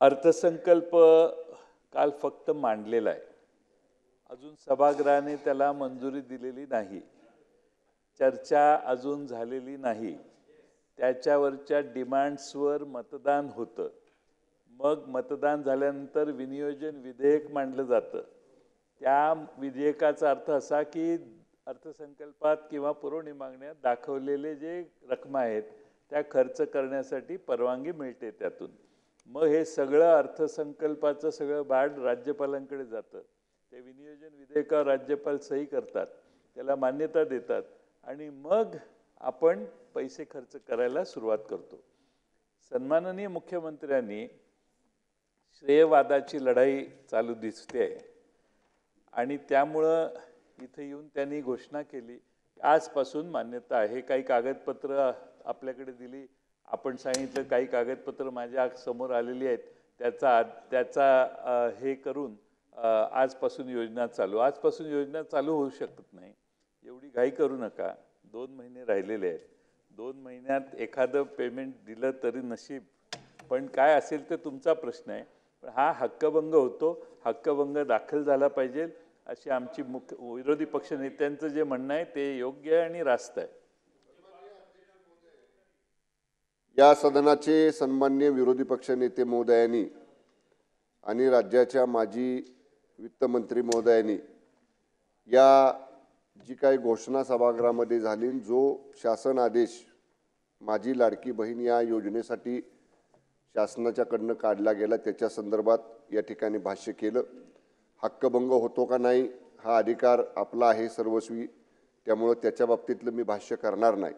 अर्थसंकल्प काल फक्त मांडलेला आहे. अजून सभागृहाने त्याला मंजुरी दिलेली नाही. चर्चा अजून झालेली नाही. त्याच्यावरच्या डिमांड्सवर मतदान होतं. मग मतदान झाल्यानंतर विनियोजन विधेयक मांडलं जातं. त्या विधेयकाचा अर्थ असा की अर्थसंकल्पात किंवा पुरवणी मागण्यात दाखवलेले जे रकमा आहेत त्या खर्च करण्यासाठी परवानगी मिळते त्यातून. मग हे सगळं अर्थसंकल्पाचं सगळं भाड राज्यपालांकडे जातं. ते विनियोजन विधेयकावर राज्यपाल सही करतात, त्याला मान्यता देतात आणि मग आपण पैसे खर्च करायला सुरुवात करतो. सन्माननीय मुख्यमंत्र्यांनी श्रेयवादाची लढाई चालू दिसते आणि त्यामुळं इथे येऊन त्यांनी घोषणा केली आजपासून मान्यता आहे. काही कागदपत्र आपल्याकडे दिली, आपण सांगितलं काही कागदपत्र माझ्या समोर आलेली आहेत, त्याचा हे करून आजपासून योजना चालू. आजपासून योजना चालू होऊ शकत नाही, एवढी घाई करू नका. 2 महिने राहिलेले आहेत. 2 महिन्यात एखादं पेमेंट दिलं तरी नशीब, पण काय असेल ते तुमचा प्रश्न आहे. पण हा हक्कभंग होतो, हक्कभंग दाखल झाला पाहिजे अशी आमची विरोधी पक्षनेत्यांचं जे म्हणणं आहे ते योग्य आहे आणि रास्त आहे. या सदनाचे सन्माननीय विरोधी पक्षनेते महोदयांनी आणि राज्याच्या माजी वित्तमंत्री महोदयांनी या जी काही घोषणा सभागृहामध्ये झाली, जो शासन आदेश माझी लाडकी बहीण या योजनेसाठी शासनाच्याकडनं काढला गेला त्याच्या संदर्भात या ठिकाणी भाष्य केलं. हक्कभंग होतो का नाही हा अधिकार आपला आहे सर्वस्वी, त्यामुळे त्याच्या बाबतीतलं मी भाष्य करणार नाही.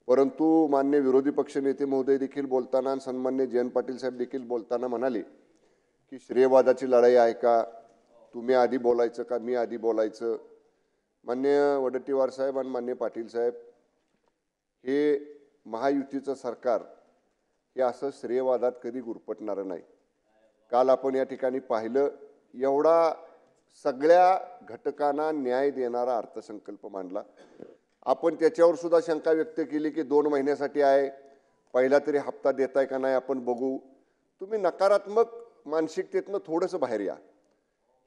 परंतु मान्य विरोधी पक्षनेते महोदय देखील बोलताना आणि सन्मान्य जयंत पाटील साहेब देखील बोलताना म्हणाले की श्रेयवादाची लढाई आहे का, तुम्ही आधी बोलायचं का मी आधी बोलायचं. मान्य वडेट्टीवार साहेब आणि मान्य पाटील साहेब, हे महायुतीचं सरकार हे असं श्रेयवादात कधी गुरफटणारं नाही. काल आपण या ठिकाणी पाहिलं, एवढा सगळ्या घटकांना न्याय देणारा अर्थसंकल्प मांडला. आपण त्याच्यावर सुद्धा शंका व्यक्त केली की 2 महिन्यासाठी आहे, पहिला तरी हप्ता देताय का नाही आपण बघू. तुम्ही नकारात्मक मानसिकतेतनं थोडंसं बाहेर या.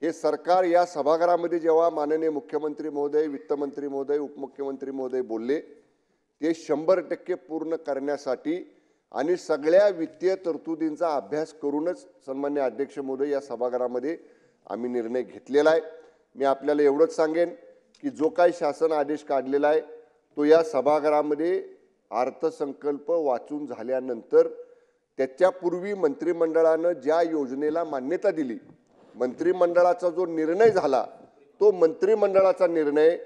हे सरकार या सभागृहामध्ये जेव्हा माननीय मुख्यमंत्री महोदय, वित्तमंत्री महोदय, उपमुख्यमंत्री महोदय बोलले, ते 100% पूर्ण करण्यासाठी आणि सगळ्या वित्तीय तरतुदींचा अभ्यास करूनच सन्मान्य अध्यक्ष महोदय या सभागृहामध्ये आम्ही निर्णय घेतलेला आहे. मी आपल्याला एवढंच सांगेन की जो काही शासन आदेश काढलेला आहे तो या सभागृहामध्ये अर्थसंकल्प वाचून झाल्यानंतर त्याच्यापूर्वी मंत्रिमंडळानं ज्या योजनेला मान्यता दिली, मंत्रिमंडळाचा जो निर्णय झाला तो मंत्रिमंडळाचा निर्णय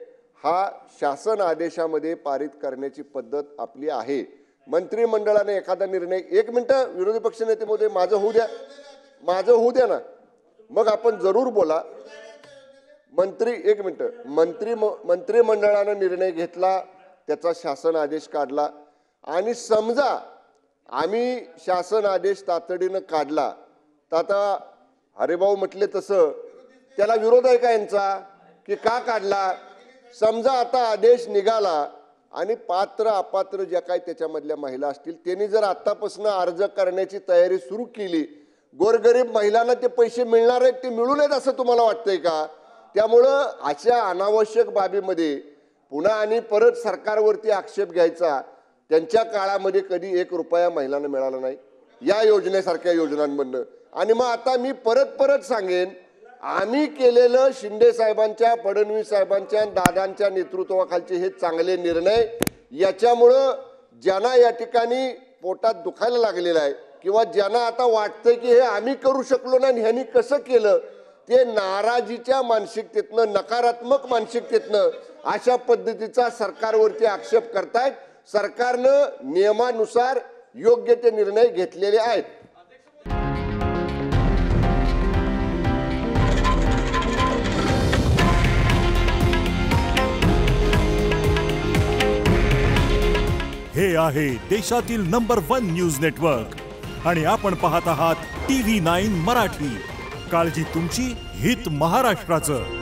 हा शासन आदेशामध्ये पारित करण्याची पद्धत आपली आहे. मंत्रिमंडळाने एखादा निर्णय, 1 मिनिट विरोधी पक्षनेते महोदय, माझं होऊ द्या ना, मग आपण जरूर बोला. 1 मिनिट, मंत्रिमंडळानं निर्णय घेतला, त्याचा शासन आदेश काढला आणि समजा आम्ही शासन आदेश तातडीनं काढला तर आता हरिभाऊ म्हटले तसं त्याला विरोध आहे का यांचा की का काढला. समजा आता आदेश निघाला आणि पात्र अपात्र ज्या काही त्याच्यामधल्या महिला असतील त्यांनी जर आतापासून अर्ज करण्याची तयारी सुरू केली, गोरगरीब महिलांना ते पैसे मिळणार आहेत, ते मिळू नयेत असं तुम्हाला वाटतंय का. त्यामुळं अशा अनावश्यक बाबीमध्ये पुन्हा आणि परत सरकारवरती आक्षेप घ्यायचा. त्यांच्या काळामध्ये कधी 1 रुपया महिलांना मिळाला नाही या योजनेसारख्या योजनांमधनं. आणि मग आता मी परत सांगेन, आम्ही केलेलं शिंदे साहेबांच्या, फडणवीस साहेबांच्या, दादांच्या नेतृत्वाखालचे हे चांगले निर्णय, याच्यामुळं ज्यांना या ठिकाणी पोटात दुखायला लागलेलं आहे किंवा ज्यांना आता वाटतंय की हे आम्ही करू शकलो नाही ह्यांनी कसं केलं, ते नाराजीच्या मानसिकतेतनं, नकारात्मक मानसिकतेतनं अशा पद्धतीचा सरकारवरती आक्षेप करतायत. सरकारनं नियमानुसार योग्य ते निर्णय घेतलेले आहेत. हे आहे देशातील नंबर 1 न्यूज नेटवर्क आणि आपण पाहत आहात TV9 मराठी. काळजी तुमची, हित महाराष्ट्राचं.